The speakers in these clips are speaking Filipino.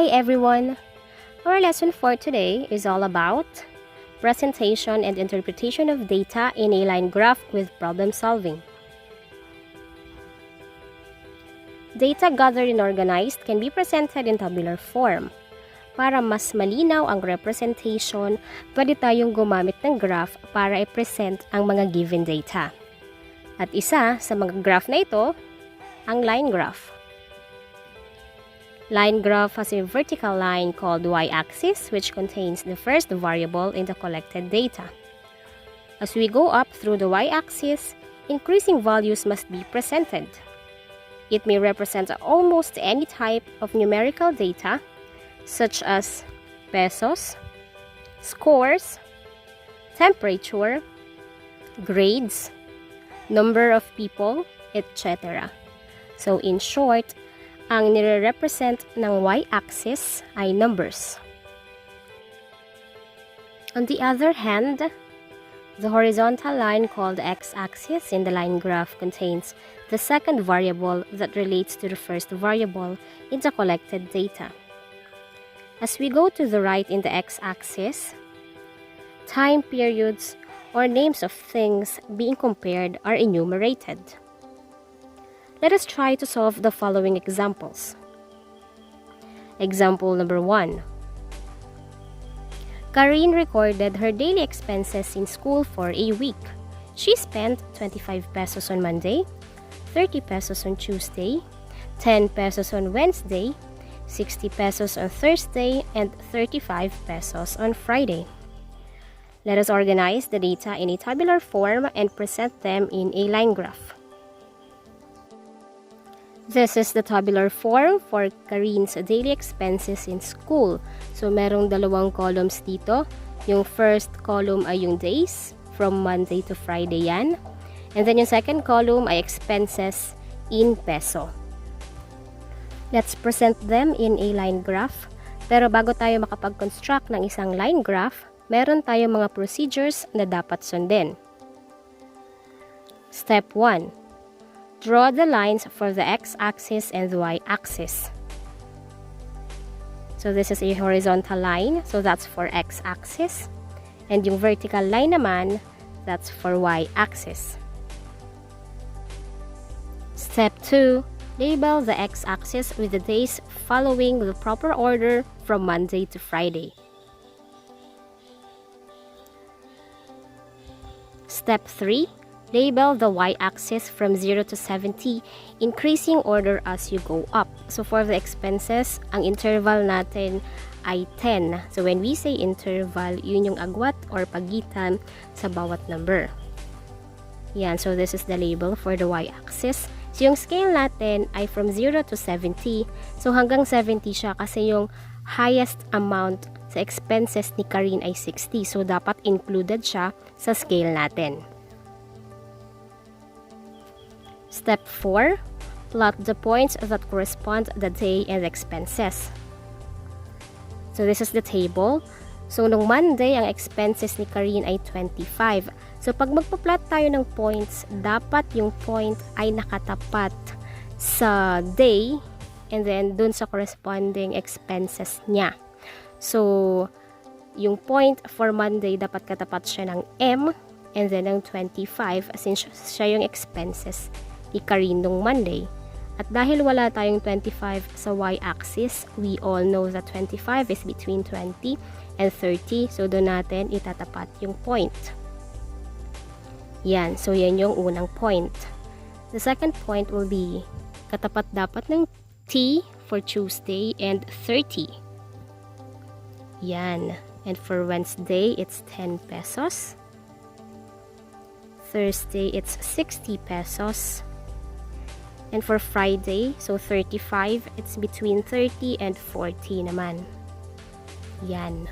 Hi everyone! Our lesson for today is all about presentation and interpretation of data in a line graph with problem solving. Data gathered and organized can be presented in tabular form. Para mas malinaw ang representation, pwede tayong gumamit ng graph para i-present ang mga given data. At isa sa mga graph na ito, ang line graph. Line graph has a vertical line called y-axis which contains the first variable in the collected data. As we go up through the y-axis, increasing values must be presented. It may represent almost any type of numerical data such as pesos, scores, temperature, grades, number of people, etc. So in short, ang nire-represent ng y-axis ay numbers. On the other hand, the horizontal line called x-axis in the line graph contains the second variable that relates to the first variable in the collected data. As we go to the right in the x-axis, time periods or names of things being compared are enumerated. Let us try to solve the following examples. Example number 1. Karine recorded her daily expenses in school for a week. She spent 25 pesos on Monday, 30 pesos on Tuesday, 10 pesos on Wednesday, 60 pesos on Thursday, and 35 pesos on Friday. Let us organize the data in a tabular form and present them in a line graph. This is the tabular form for Karine's daily expenses in school. So, merong dalawang columns dito. Yung first column ay yung days, from Monday to Friday yan. And then yung second column ay expenses in peso. Let's present them in a line graph. Pero bago tayo makapag-construct ng isang line graph, meron tayong mga procedures na dapat sundin. Step 1. Draw the lines for the x-axis and the y-axis. So this is a horizontal line, so that's for x-axis. And yung vertical line naman, that's for y-axis. Step 2. Label the x-axis with the days following the proper order from Monday to Friday. Step 3. Label the y-axis from 0 to 70, increasing order as you go up. So for the expenses, ang interval natin ay 10. So when we say interval, yun yung agwat or pagitan sa bawat number. Yan, so this is the label for the y-axis. So yung scale natin ay from 0 to 70. So hanggang 70 siya kasi yung highest amount sa expenses ni Karine ay 60. So dapat included siya sa scale natin. Step 4. Plot the points that correspond the day and expenses. So this is the table. So nung Monday, ang expenses ni Karine ay 25. So pag magpa-plot tayo ng points, dapat yung point ay nakatapat sa day and then dun sa corresponding expenses niya. So yung point for Monday, dapat katapat siya ng M and then ng 25 since siya yung expenses ni Karine nung Monday. At dahil wala tayong 25 sa y-axis, we all know that 25 is between 20 and 30. So doon natin itatapat yung point. Yan. So yan yung unang point. The second point will be katapat dapat ng T for Tuesday and 30. Yan. And for Wednesday, it's 10 pesos. Thursday, it's 60 pesos. And for Friday, so 35, it's between 30 and 40 naman. Yan.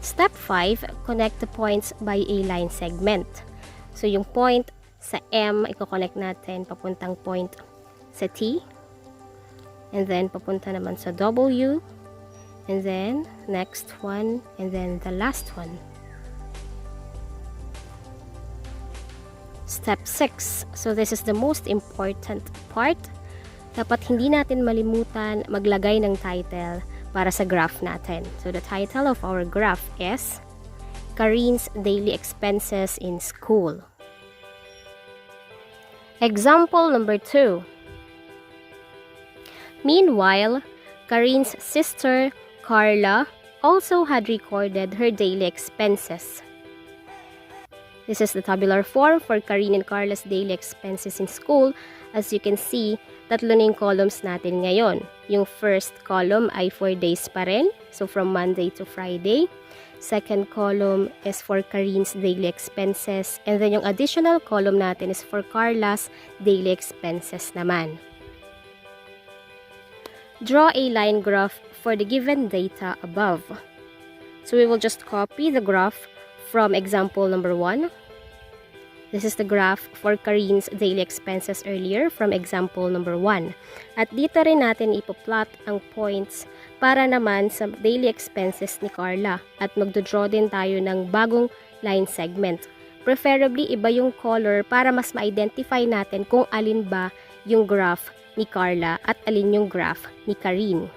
Step 5, connect the points by a line segment. So yung point sa M, i-connect natin papuntang point sa T. And then papunta naman sa W. And then next one. And then the last one. Step 6. So this is the most important part. dapat hindi natin malimutan maglagay ng title para sa graph natin. So the title of our graph is Karin's Daily Expenses in School. Example number 2. Meanwhile, Karin's sister, Carla, also had recorded her daily expenses. This is the tabular form for Karin and Carla's daily expenses in school. As you can see, tatlo na yung columns natin ngayon. Yung first column ay 4 days pa rin, so from Monday to Friday. Second column is for Karin's daily expenses, and then yung additional column natin is for Carla's daily expenses naman. Draw a line graph for the given data above. So we will just copy the graph from example number 1. This is the graph for Karin's daily expenses earlier from example number 1. At dito rin natin ipoplot ang points para naman sa daily expenses ni Carla. At magdodraw din tayo ng bagong line segment. Preferably iba yung color para mas ma-identify natin kung alin ba yung graph ni Carla at alin yung graph ni Karin.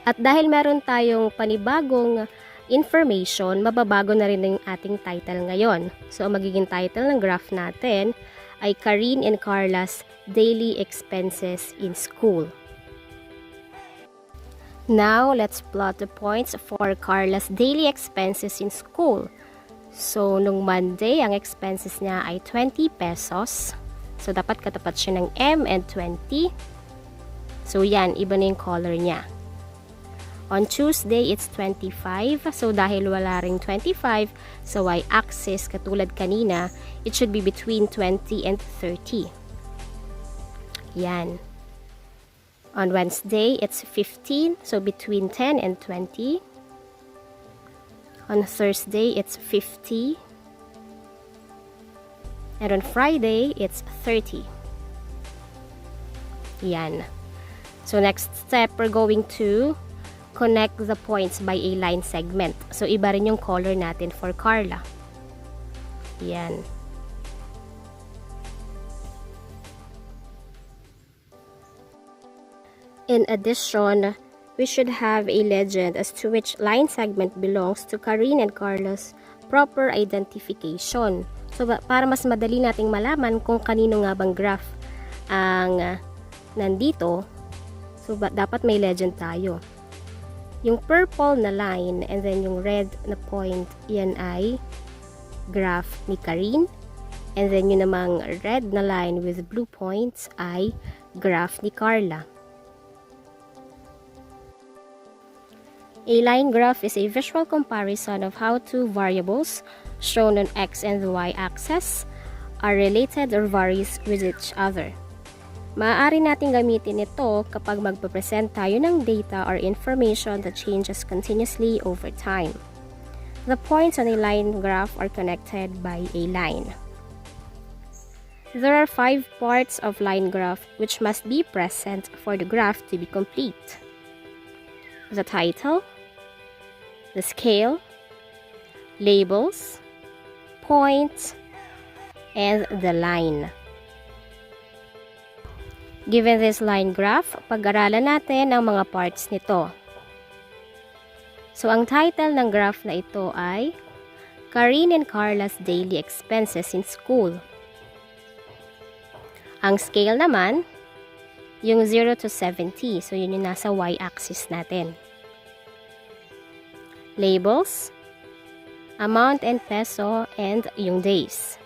At dahil meron tayong panibagong information, mababago na rin yung ating title ngayon. So, ang magiging title ng graph natin ay Karin and Carla's Daily Expenses in School. Now, let's plot the points for Carla's daily expenses in school. So, nung Monday, ang expenses niya ay 20 pesos. So, dapat katapat siya ng M and 20. So, yan, iba na yung color niya. On Tuesday, it's 25. So, dahil wala ring 25 sa y-axis, katulad kanina, it should be between 20 and 30. Yan. On Wednesday, it's 15. So, between 10 and 20. On Thursday, it's 50. And on Friday, it's 30. Yan. So, next step, we're going to connect the points by a line segment. So, iba rin yung color natin for Carla. Yan. In addition, we should have a legend as to which line segment belongs to Karin and Carla's proper identification. So, para mas madali nating malaman kung kanino nga bang graph ang nandito, so dapat may legend tayo. Yung purple na line and then yung red na point, yan ay graph ni Karin. And then yung namang red na line with blue points ay graph ni Carla. A line graph is a visual comparison of how two variables shown on x and the y-axis are related or varies with each other. Maaari natin gamitin ito kapag magpapresent tayo ng data or information that changes continuously over time. The points on a line graph are connected by a line. There are 5 parts of line graph which must be present for the graph to be complete. The title, the scale, labels, points, and the line. Given this line graph, pag-aralan natin ang mga parts nito. So, ang title ng graph na ito ay Karin and Carla's Daily Expenses in School. Ang scale naman, yung 0 to 70. So, yun yung nasa y-axis natin. Labels, amount and peso, and yung days.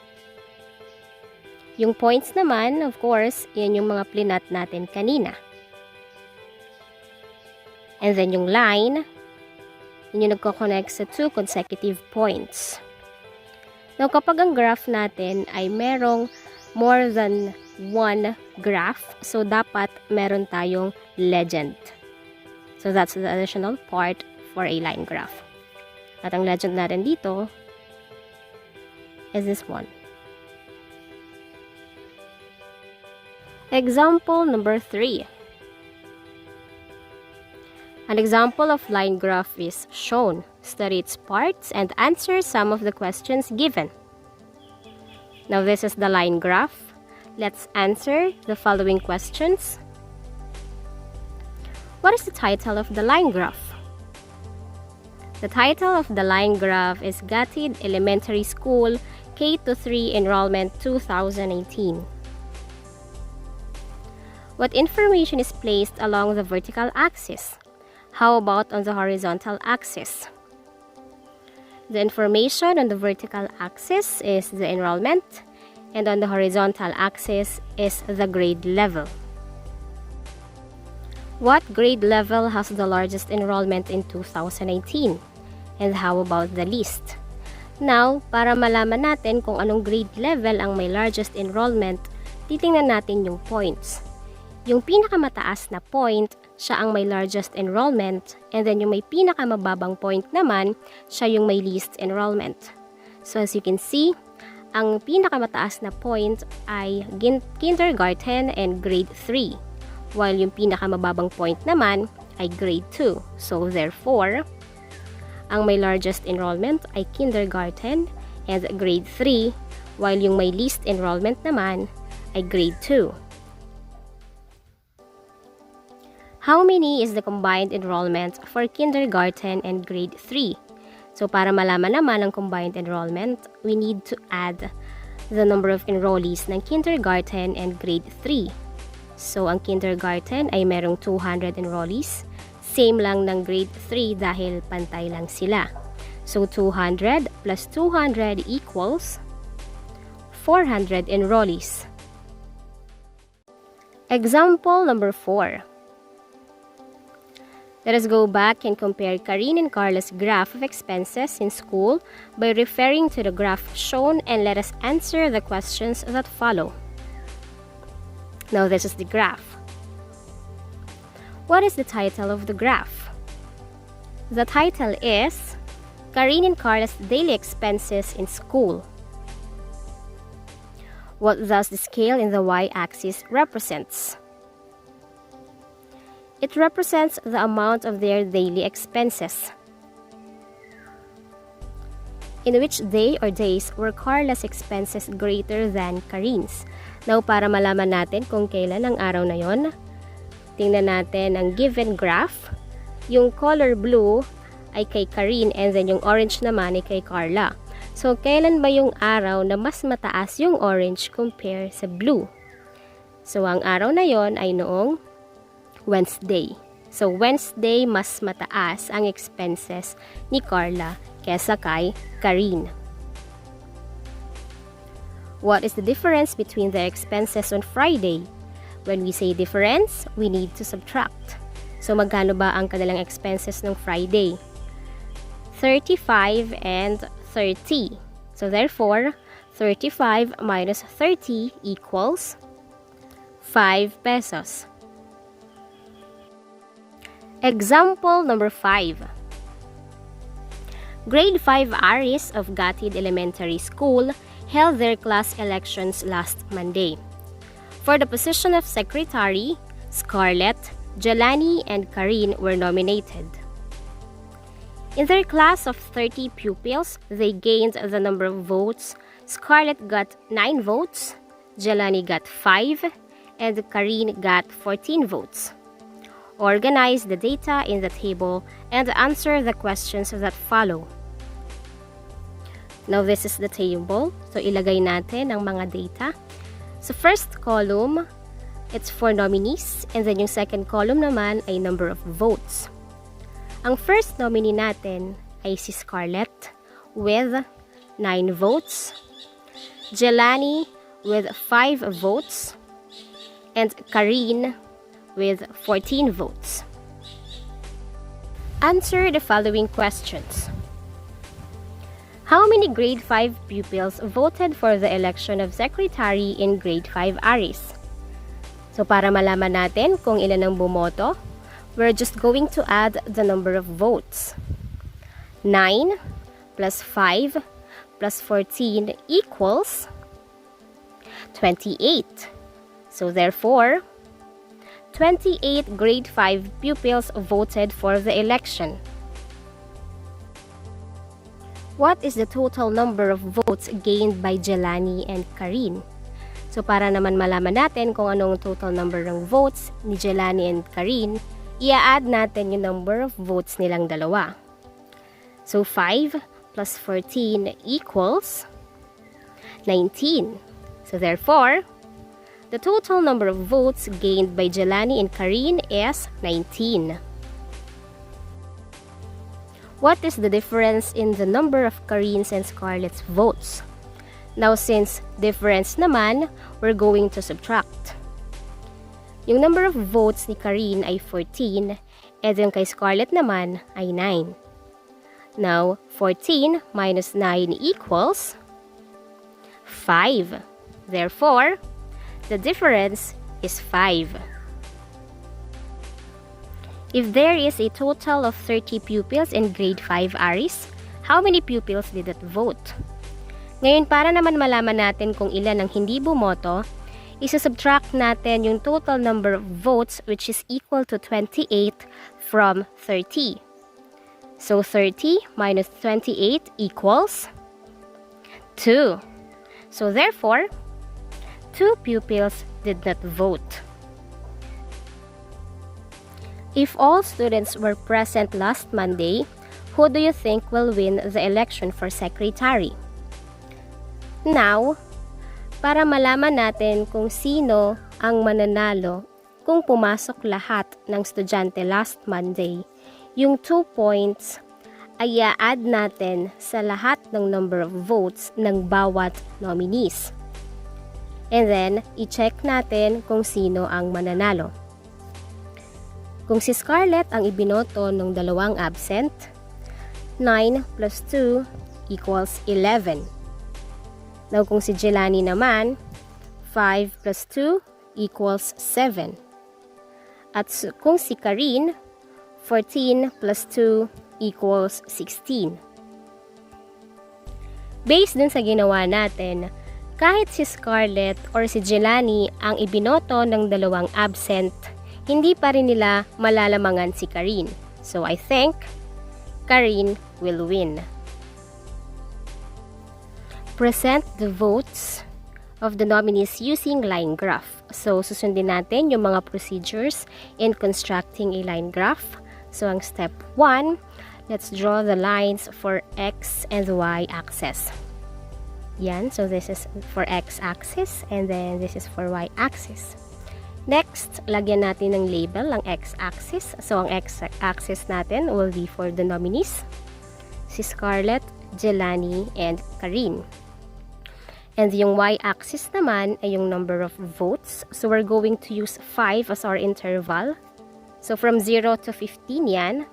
Yung points naman, of course, yan yung mga plinat natin kanina. And then yung line, yun yung nagko-connect sa 2 consecutive points. Now, kapag ang graph natin ay merong more than 1 graph, so dapat meron tayong legend. So, that's the additional part for a line graph. At ang legend natin dito is this one. Example number 3. An example of line graph is shown. Study its parts and answer some of the questions given. Now, this is the line graph. Let's answer the following questions. What is the title of the line graph? The title of the line graph is Gatid Elementary School K-3 Enrollment 2018. What information is placed along the vertical axis? How about on the horizontal axis? The information on the vertical axis is the enrollment, and on the horizontal axis is the grade level. What grade level has the largest enrollment in 2018? And how about the least? Now, para malaman natin kung anong grade level ang may largest enrollment, titingnan natin yung points. Yung pinakamataas na point, siya ang may largest enrollment, and then yung may pinakamababang point naman, siya yung may least enrollment. So as you can see, ang pinakamataas na point ay kindergarten and grade 3, while yung pinakamababang point naman ay grade 2. So therefore, ang may largest enrollment ay kindergarten and grade 3, while yung may least enrollment naman ay grade 2. How many is the combined enrollment for kindergarten and grade 3? So para malaman naman ang combined enrollment, we need to add the number of enrollees ng kindergarten and grade 3. So ang kindergarten ay merong 200 enrollees. Same lang ng grade 3 dahil pantay lang sila. So 200 plus 200 equals 400 enrollees. Example number 4. Let us go back and compare Karine and Carla's graph of expenses in school by referring to the graph shown, and let us answer the questions that follow. Now this is the graph. What is the title of the graph? The title is Karine and Carla's Daily Expenses in School. What does the scale in the y-axis represents? It represents the amount of their daily expenses. In which day or days were Carla's expenses greater than Karine's? Now, para malaman natin kung kailan ang araw na yon, tingnan natin ang given graph. Yung color blue ay kay Karine, and then yung orange naman ay kay Carla. So, kailan ba yung araw na mas mataas yung orange compare sa blue? So, ang araw na yon ay noong Wednesday. So, Wednesday, mas mataas ang expenses ni Carla kesa kay Karine. What is the difference between their expenses on Friday? When we say difference, we need to subtract. So, magkano ba ang kanilang expenses ng Friday? 35 and 30. So, therefore, 35 minus 30 equals 5 pesos. Example number 5. Grade 5 ARIS of Gatid Elementary School held their class elections last Monday. For the position of secretary, Scarlett, Jelani, and Karine were nominated. In their class of 30 pupils, they gained the number of votes. Scarlett got 9 votes, Jelani got 5, and Karine got 14 votes. Organize the data in the table and answer the questions that follow. Now, this is the table. So, ilagay natin ang mga data. So, first column, it's for nominees. And then, yung second column naman ay number of votes. Ang first nominee natin ay si Scarlett with 9 votes. Jelani with 5 votes. And Karine with 14 votes. Answer the following questions. How many grade 5 pupils voted for the election of secretary in grade 5 ARIS? So para malaman natin kung ilan ang bumoto, we're just going to add the number of votes. 9 plus 5 plus 14 equals 28. So therefore, 28 grade 5 pupils voted for the election. What is the total number of votes gained by Jelani and Karine? So para naman malaman natin kung anong total number ng votes ni Jelani and Karine, i-add natin yung number of votes nilang dalawa. So 5 plus 14 equals 19. So therefore, the total number of votes gained by Jelani and Karine is 19. What is the difference in the number of Karine's and Scarlett's votes? Now, since difference naman, we're going to subtract. Yung number of votes ni Karine ay 14, and yung kay Scarlett naman ay 9. Now, 14 minus 9 equals 5. Therefore, the difference is 5. If there is a total of 30 pupils in grade 5 ARIS, how many pupils did that vote? Ngayon, para naman malaman natin kung ilan ang hindi bumoto, isa-subtract natin yung total number of votes which is equal to 28 from 30. So 30 minus 28 equals 2. So therefore, 2 pupils did not vote. If all students were present last Monday, who do you think will win the election for secretary? Now, para malaman natin kung sino ang mananalo kung pumasok lahat ng estudyante last Monday, yung 2 points ay i-add natin sa lahat ng number of votes ng bawat nominees. And then, i-check natin kung sino ang mananalo. Kung si Scarlett ang ibinoto ng dalawang absent, 9 plus 2 equals 11. Now, kung si Jelani naman, 5 plus 2 equals 7. At kung si Karine, 14 plus 2 equals 16. Based dun sa ginawa natin, kahit si Scarlett or si Jelani ang ibinoto ng dalawang absent, hindi pa rin nila malalamangan si Karine. So, I think Karine will win. Present the votes of the nominees using line graph. So, susundin natin yung mga procedures in constructing a line graph. So, ang step 1, let's draw the lines for X and Y axis. Yan. So, this is for X axis and then this is for Y axis. Next, lagyan natin ng label ang X axis. So, ang X axis natin will be for the nominees, si Scarlett, Jelani, and Karine. And yung y-axis naman ay yung number of votes. So, we're going to use 5 as our interval. So, from 0 to 15 yan.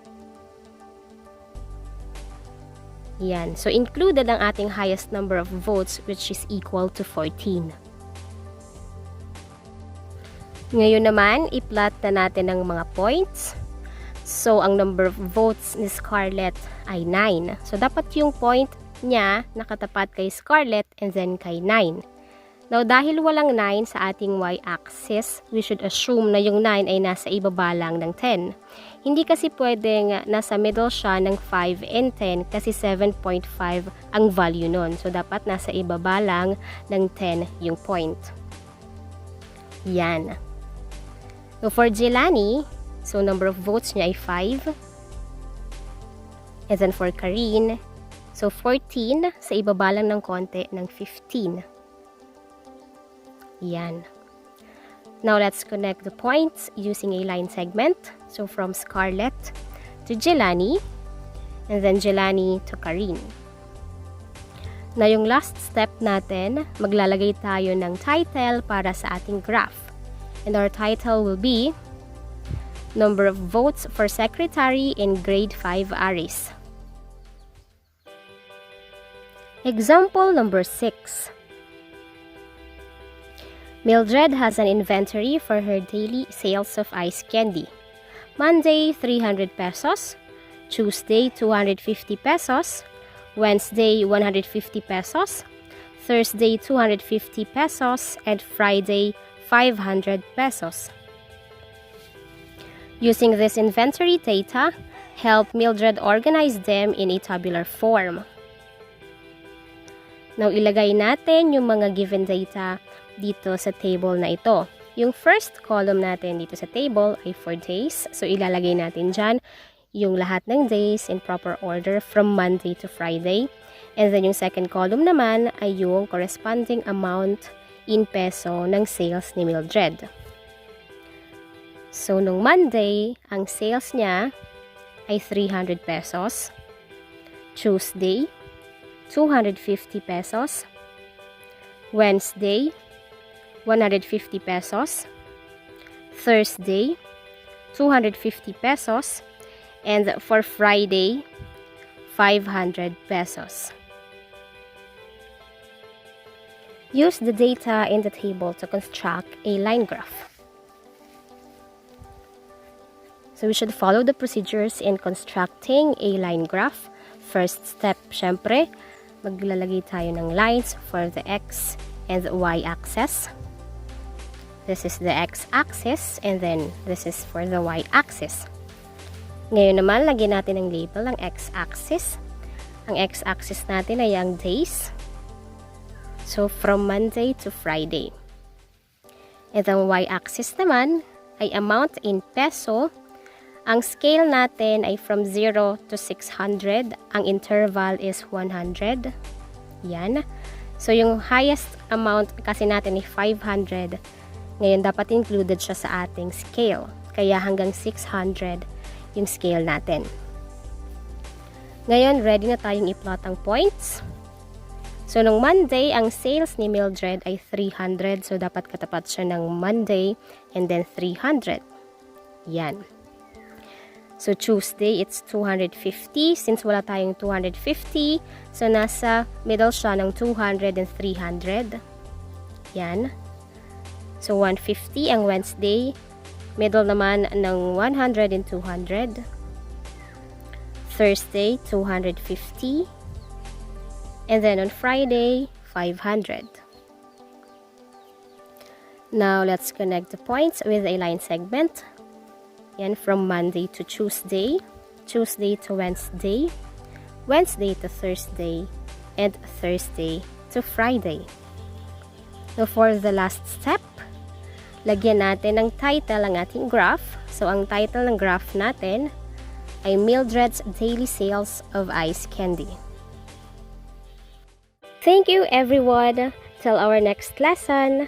Yan. So, included ang ating highest number of votes which is equal to 14. Ngayon naman, i-plot na natin ang mga points. So, ang number of votes ni Scarlett ay 9. So, dapat yung point niya nakatapat kay Scarlett and then kay 9. Now, dahil walang 9 sa ating y-axis, we should assume na yung 9 ay nasa ibaba lang ng 10. Hindi kasi pwedeng nasa middle siya ng 5 and 10 kasi 7.5 ang value nun. So, dapat nasa ibaba lang ng 10 yung point. Yan. So, for Jelani, so number of votes niya ay 5. And then for Karine, so 14 sa ibaba lang ng konti ng 15. Yan. Now let's connect the points using a line segment. So from Scarlett to Jelani and then Jelani to Karine. Na yung last step natin, maglalagay tayo ng title para sa ating graph. And our title will be Number of Votes for Secretary in Grade 5 ARIS. Example number 6. Mildred has an inventory for her daily sales of ice candy. Monday, 300 pesos. Tuesday, 250 pesos. Wednesday, 150 pesos. Thursday, 250 pesos. And Friday, 500 pesos. Using this inventory data, help Mildred organize them in a tabular form. Now, ilagay natin yung mga given data dito sa table na ito. Yung first column natin dito sa table ay for days. So, ilalagay natin dyan yung lahat ng days in proper order from Monday to Friday. And then, yung second column naman ay yung corresponding amount in peso ng sales ni Mildred. So, nung Monday, ang sales niya ay 300 pesos. Tuesday, 250 pesos. Wednesday, 150 pesos. Thursday, 250 pesos. And for Friday, 500 pesos. Use the data in the table to construct a line graph. So we should follow the procedures in constructing a line graph. First step, syempre, maglalagay tayo ng lines for the X and the Y axis. This is the x-axis and then this is for the y-axis. Ngayon naman, lagyan natin ng label ang x-axis. Ang x-axis natin ay ang days. So, from Monday to Friday. And ang y-axis naman ay amount in peso. Ang scale natin ay from 0 to 600. Ang interval is 100. Yan. So, yung highest amount kasi natin ay 500. Ngayon, dapat included siya sa ating scale. Kaya hanggang 600 yung scale natin. Ngayon, ready na tayong i-plot ang points. So, nung Monday, ang sales ni Mildred ay 300. So, dapat katapat siya ng Monday and then 300. Yan. So, Tuesday, it's 250. Since wala tayong 250, so nasa middle siya ng 200 and 300. Yan. So, 150 ang Wednesday. Middle naman ng 100 and 200. Thursday, 250. And then on Friday, 500. Now, let's connect the points with a line segment. Yan, from Monday to Tuesday. Tuesday to Wednesday. Wednesday to Thursday. And Thursday to Friday. So, for the last step, lagyan natin ng title ang ating graph. So, ang title ng graph natin ay Mildred's Daily Sales of Ice Candy. Thank you everyone. Till our next lesson.